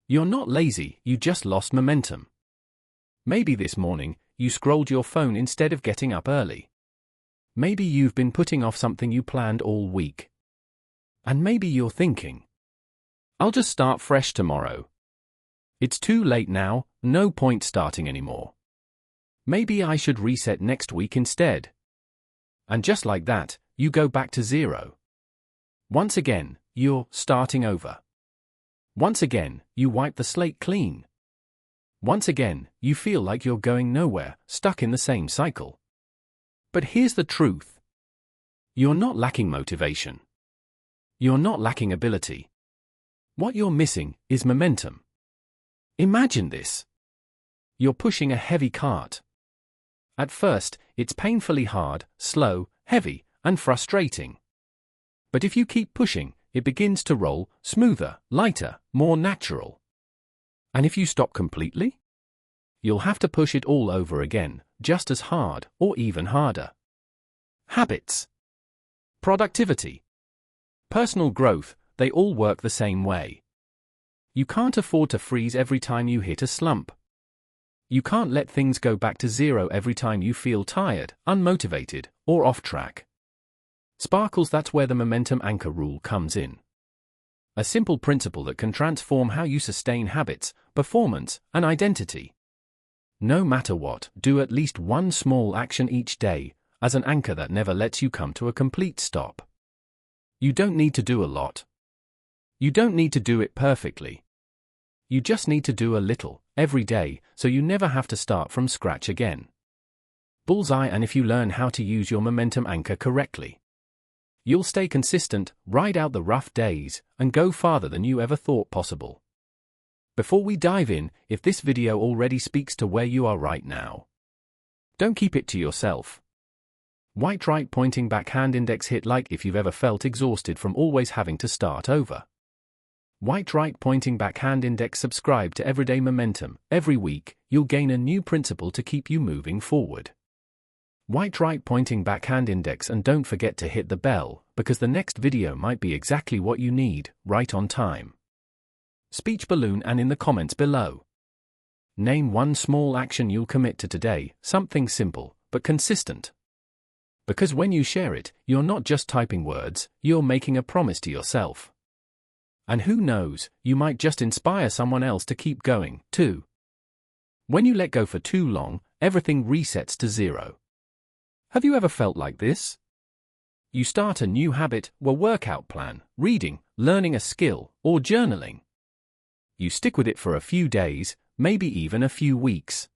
You're not lazy, you just lost momentum. Maybe this morning, you scrolled your phone instead of getting up early. Maybe you've been putting off something you planned all week. And maybe you're thinking, I'll just start fresh tomorrow. It's too late now, no point starting anymore. Maybe I should reset next week instead. And just like that, you go back to zero. Once again, you're starting over. Once again, you wipe the slate clean. Once again, you feel like you're going nowhere, stuck in the same cycle. But here's the truth. You're not lacking motivation. You're not lacking ability. What you're missing is momentum. Imagine this. You're pushing a heavy cart. At first, it's painfully hard, slow, heavy, and frustrating. But if you keep pushing, it begins to roll, smoother, lighter, more natural. And if you stop completely? You'll have to push it all over again, just as hard, or even harder. Habits. Productivity. Personal growth, they all work the same way. You can't afford to freeze every time you hit a slump. You can't let things go back to zero every time you feel tired, unmotivated, or off track. Sparkles, that's where the momentum anchor rule comes in. A simple principle that can transform how you sustain habits, performance, and identity. No matter what, do at least one small action each day, as an anchor that never lets you come to a complete stop. You don't need to do a lot. You don't need to do it perfectly. You just need to do a little, every day, so you never have to start from scratch again. Bullseye. And if you learn how to use your momentum anchor correctly, you'll stay consistent, ride out the rough days, and go farther than you ever thought possible. Before we dive in, if this video already speaks to where you are right now, don't keep it to yourself. Right pointing back hand index hit like if you've ever felt exhausted from always having to start over. Right pointing back hand index subscribe to Everyday Momentum. Every week, you'll gain a new principle to keep you moving forward. Right pointing back hand index, and don't forget to hit the bell, because the next video might be exactly what you need, right on time. Speech balloon. And in the comments below, name one small action you'll commit to today, something simple, but consistent. Because when you share it, you're not just typing words, you're making a promise to yourself. And who knows, you might just inspire someone else to keep going, too. When you let go for too long, everything resets to zero. Have you ever felt like this? You start a new habit, a workout plan, reading, learning a skill, or journaling. You stick with it for a few days, maybe even a few weeks.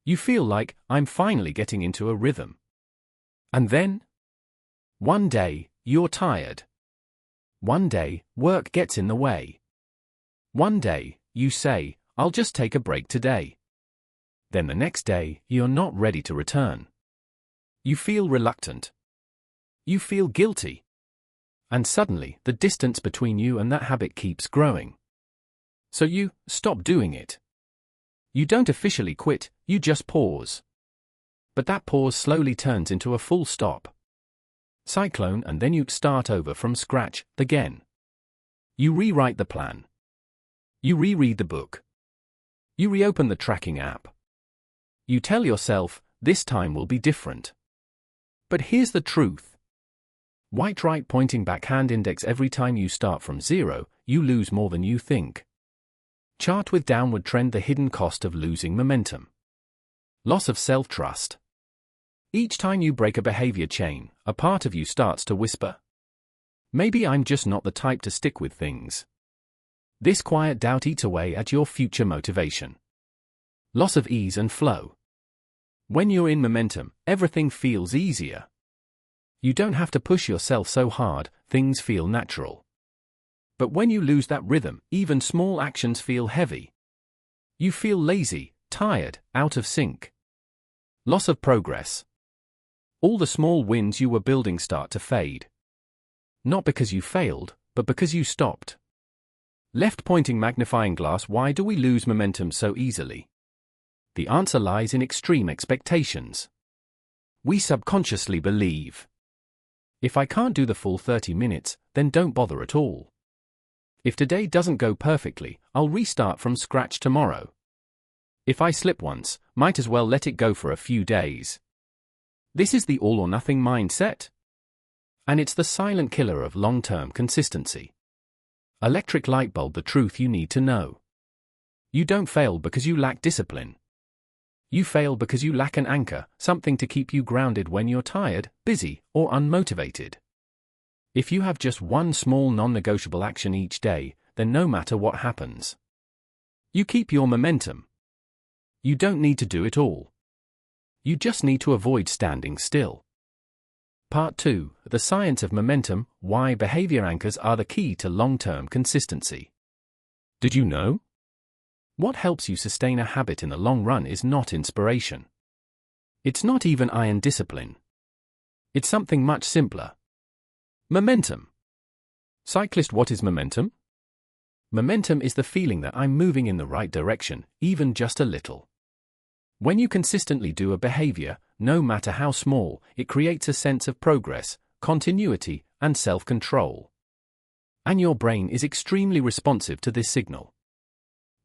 You feel like, I'm finally getting into a rhythm. And then? One day, you're tired. One day, work gets in the way. One day, you say, I'll just take a break today. Then the next day, you're not ready to return. You feel reluctant. You feel guilty. And suddenly, the distance between you and that habit keeps growing. So you stop doing it. You don't officially quit, you just pause. But that pause slowly turns into a full stop. Cyclone. And then you start over from scratch, again. You rewrite the plan. You reread the book. You reopen the tracking app. You tell yourself, this time will be different. But here's the truth. Right pointing back hand index. Every time you start from zero, you lose more than you think. Chart with downward trend. The hidden cost of losing momentum. Loss of self-trust. Each time you break a behavior chain, a part of you starts to whisper, maybe I'm just not the type to stick with things. This quiet doubt eats away at your future motivation. Loss of ease and flow. When you're in momentum, everything feels easier. You don't have to push yourself so hard, things feel natural. But when you lose that rhythm, even small actions feel heavy. You feel lazy, tired, out of sync. Loss of progress. All the small wins you were building start to fade. Not because you failed, but because you stopped. Left pointing magnifying glass. Why do we lose momentum so easily? The answer lies in extreme expectations. We subconsciously believe, if I can't do the full 30 minutes, then don't bother at all. If today doesn't go perfectly, I'll restart from scratch tomorrow. If I slip once, might as well let it go for a few days. This is the all-or-nothing mindset. And it's the silent killer of long-term consistency. Electric light bulb, the truth you need to know. You don't fail because you lack discipline. You fail because you lack an anchor, something to keep you grounded when you're tired, busy, or unmotivated. If you have just one small non-negotiable action each day, then no matter what happens, you keep your momentum. You don't need to do it all. You just need to avoid standing still. Part 2, The Science of Momentum, Why Behavior Anchors Are the Key to Long-Term Consistency. Did you know? What helps you sustain a habit in the long run is not inspiration. It's not even iron discipline. It's something much simpler. Momentum. Cyclist, what is momentum? Momentum is the feeling that I'm moving in the right direction, even just a little. When you consistently do a behavior, no matter how small, it creates a sense of progress, continuity, and self-control. And your brain is extremely responsive to this signal.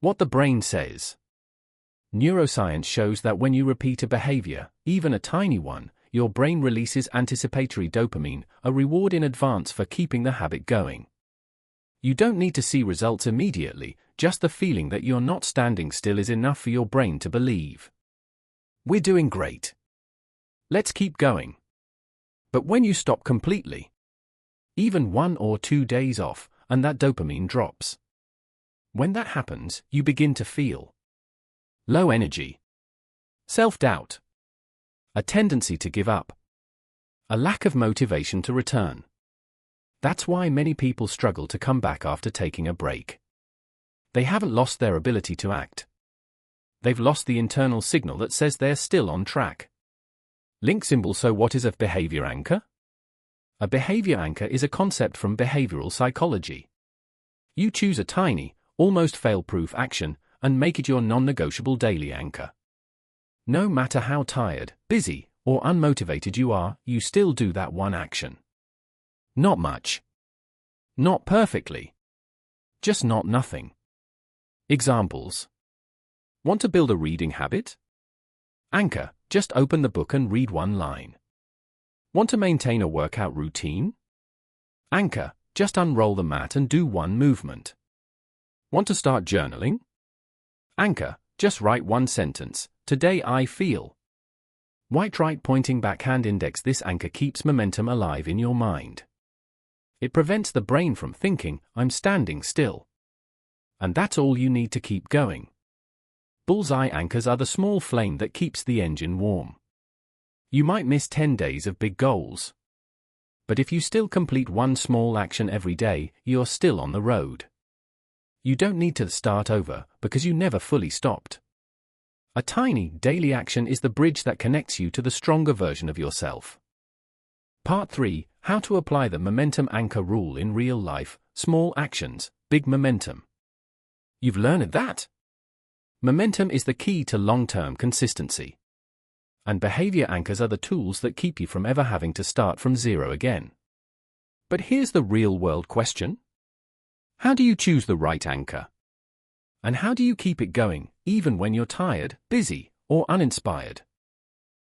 What the brain says. Neuroscience shows that when you repeat a behavior, even a tiny one, your brain releases anticipatory dopamine, a reward in advance for keeping the habit going. You don't need to see results immediately, just the feeling that you're not standing still is enough for your brain to believe. We're doing great. Let's keep going. But when you stop completely, even 1 or 2 days off, and that dopamine drops. When that happens, you begin to feel low energy, self-doubt, a tendency to give up, a lack of motivation to return. That's why many people struggle to come back after taking a break. They haven't lost their ability to act. They've lost the internal signal that says they're still on track. Link symbol. So what is a behavior anchor? A behavior anchor is a concept from behavioral psychology. You choose a tiny, almost fail-proof action and make it your non-negotiable daily anchor. No matter how tired, busy, or unmotivated you are, you still do that one action. Not much. Not perfectly. Just not nothing. Examples. Want to build a reading habit? Anchor, just open the book and read one line. Want to maintain a workout routine? Anchor, just unroll the mat and do one movement. Want to start journaling? Anchor, just write one sentence. Today I feel. White right pointing backhand index. This anchor keeps momentum alive in your mind. It prevents the brain from thinking, I'm standing still. And that's all you need to keep going. Bullseye anchors are the small flame that keeps the engine warm. You might miss 10 days of big goals. But if you still complete one small action every day, you're still on the road. You don't need to start over, because you never fully stopped. A tiny, daily action is the bridge that connects you to the stronger version of yourself. Part 3, How to Apply the Momentum Anchor Rule in Real Life, Small Actions, Big Momentum. You've learned that? Momentum is the key to long-term consistency. And behavior anchors are the tools that keep you from ever having to start from zero again. But here's the real-world question. How do you choose the right anchor? And how do you keep it going, even when you're tired, busy, or uninspired?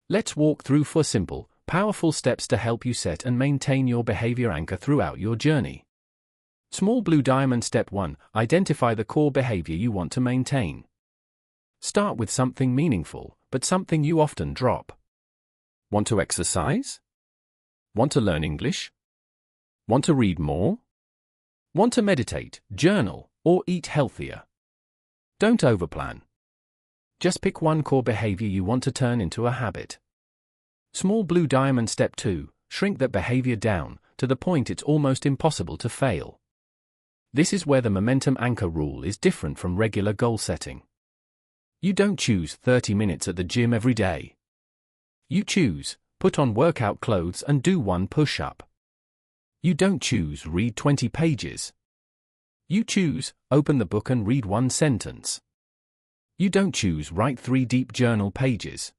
Let's walk through 4 simple, powerful steps to help you set and maintain your behavior anchor throughout your journey. Small blue diamond. Step 1, identify the core behavior you want to maintain. Start with something meaningful, but something you often drop. Want to exercise? Want to learn English? Want to read more? Want to meditate, journal, or eat healthier? Don't overplan. Just pick one core behavior you want to turn into a habit. Small blue diamond. Step 2, shrink that behavior down, to the point it's almost impossible to fail. This is where the momentum anchor rule is different from regular goal setting. You don't choose 30 minutes at the gym every day. You choose, put on workout clothes and do one push-up. You don't choose, read 20 pages. You choose, open the book and read one sentence. You don't choose, write 3 deep journal pages.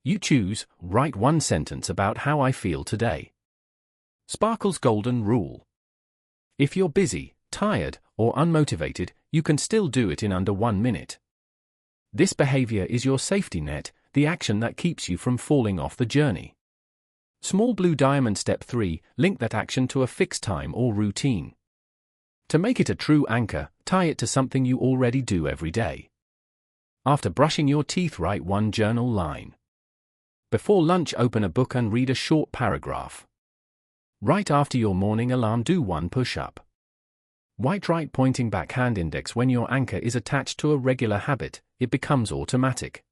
You choose, write one sentence about how I feel today. Sparkle's golden rule. If you're busy, tired, or unmotivated, you can still do it in under 1 minute. This behavior is your safety net, the action that keeps you from falling off the journey. Small blue diamond step 3, link that action to a fixed time or routine. To make it a true anchor, tie it to something you already do every day. After brushing your teeth, write one journal line. Before lunch, open a book and read a short paragraph. Right after your morning alarm, do one push-up. Right pointing back hand index. When your anchor is attached to a regular habit, it becomes automatic.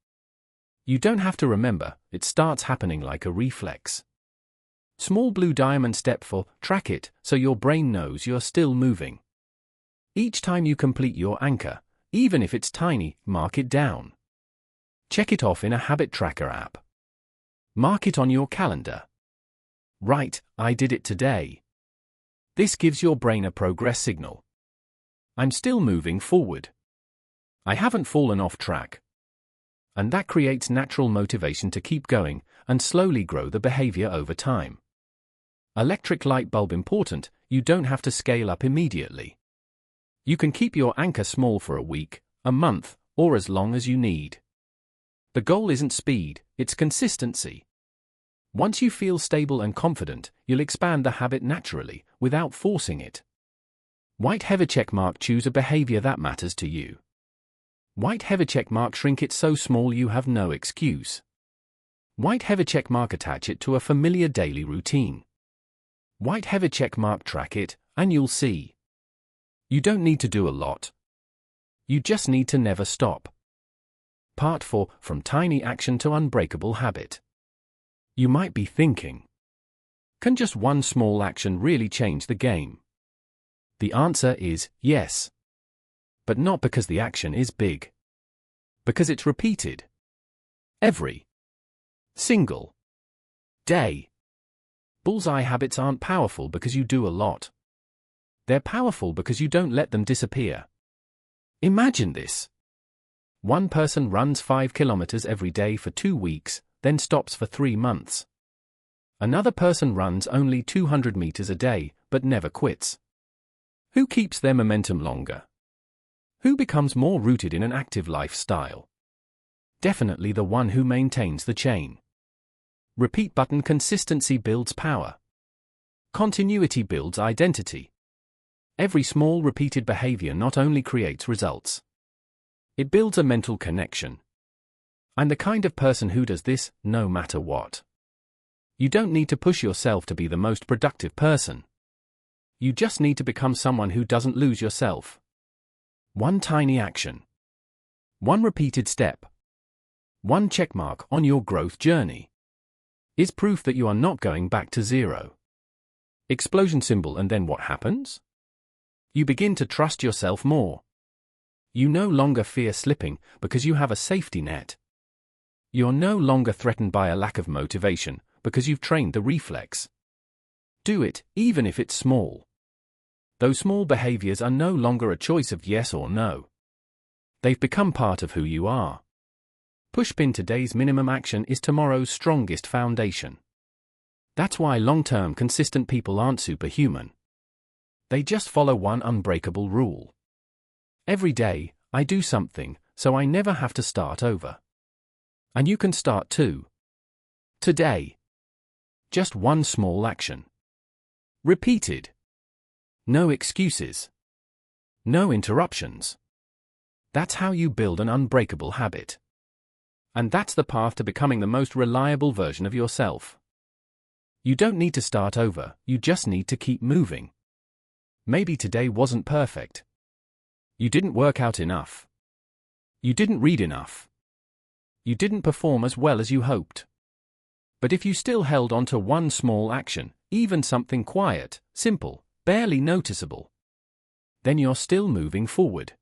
You don't have to remember, it starts happening like a reflex. Small blue diamond step 4, track it so your brain knows you're still moving. Each time you complete your anchor, even if it's tiny, mark it down. Check it off in a habit tracker app. Mark it on your calendar. Write, I did it today. This gives your brain a progress signal. I'm still moving forward. I haven't fallen off track. And that creates natural motivation to keep going and slowly grow the behavior over time. Electric light bulb important, you don't have to scale up immediately. You can keep your anchor small for a week, a month, or as long as you need. The goal isn't speed, it's consistency. Once you feel stable and confident, you'll expand the habit naturally, without forcing it. White heavy check mark, choose a behavior that matters to you. White heavy check mark, shrink it so small you have no excuse. White heavy check mark, attach it to a familiar daily routine. White heavy check mark, track it, and you'll see. You don't need to do a lot. You just need to never stop. Part 4, from tiny action to unbreakable habit. You might be thinking, can just one small action really change the game? The answer is yes. But not because the action is big. Because it's repeated. Every single day. Bullseye habits aren't powerful because you do a lot. They're powerful because you don't let them disappear. Imagine this. One person runs 5 kilometers every day for 2 weeks, then stops for 3 months. Another person runs only 200 meters a day, but never quits. Who keeps their momentum longer? Who becomes more rooted in an active lifestyle? Definitely the one who maintains the chain. Repeat button, consistency builds power. Continuity builds identity. Every small repeated behavior not only creates results, it builds a mental connection. I'm the kind of person who does this, no matter what. You don't need to push yourself to be the most productive person. You just need to become someone who doesn't lose yourself. One tiny action. One repeated step. One checkmark on your growth journey is proof that you are not going back to zero. Explosion symbol, and then what happens? You begin to trust yourself more. You no longer fear slipping because you have a safety net. You're no longer threatened by a lack of motivation because you've trained the reflex. Do it, even if it's small. Those small behaviors are no longer a choice of yes or no. They've become part of who you are. Pushpin, today's minimum action is tomorrow's strongest foundation. That's why long-term consistent people aren't superhuman. They just follow one unbreakable rule. Every day, I do something, so I never have to start over. And you can start too. Today. Just one small action. Repeated. No excuses. No interruptions. That's how you build an unbreakable habit. And that's the path to becoming the most reliable version of yourself. You don't need to start over, you just need to keep moving. Maybe today wasn't perfect. You didn't work out enough. You didn't read enough. You didn't perform as well as you hoped. But if you still held on to one small action, even something quiet, simple, barely noticeable, then you're still moving forward.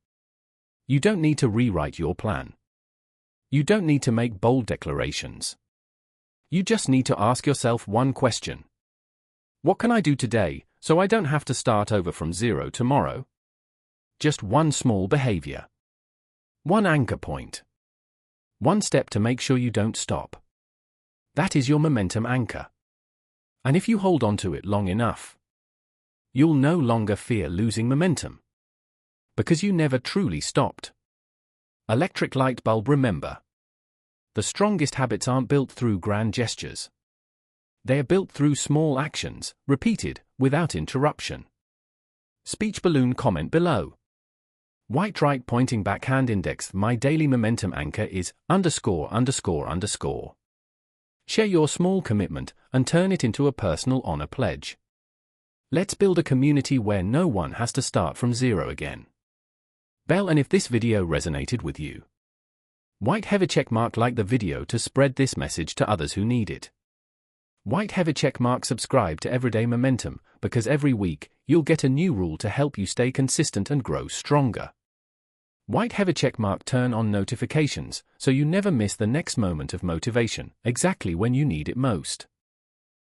You don't need to rewrite your plan. You don't need to make bold declarations. You just need to ask yourself one question. What can I do today, so I don't have to start over from zero tomorrow? Just one small behavior. One anchor point. One step to make sure you don't stop. That is your momentum anchor. And if you hold on to it long enough, you'll no longer fear losing momentum. Because you never truly stopped. Electric light bulb. Remember, the strongest habits aren't built through grand gestures. They are built through small actions, repeated, without interruption. Speech balloon. Comment below. White right pointing backhand index. My daily momentum anchor is ____. Share your small commitment and turn it into a personal honor pledge. Let's build a community where no one has to start from zero again. Bell. And if this video resonated with you, white heavy check mark. Like the video to spread this message to others who need it. White heavy check mark. Subscribe to Everyday Momentum, because every week, you'll get a new rule to help you stay consistent and grow stronger. White heavy check mark. Turn on notifications, so you never miss the next moment of motivation, exactly when you need it most.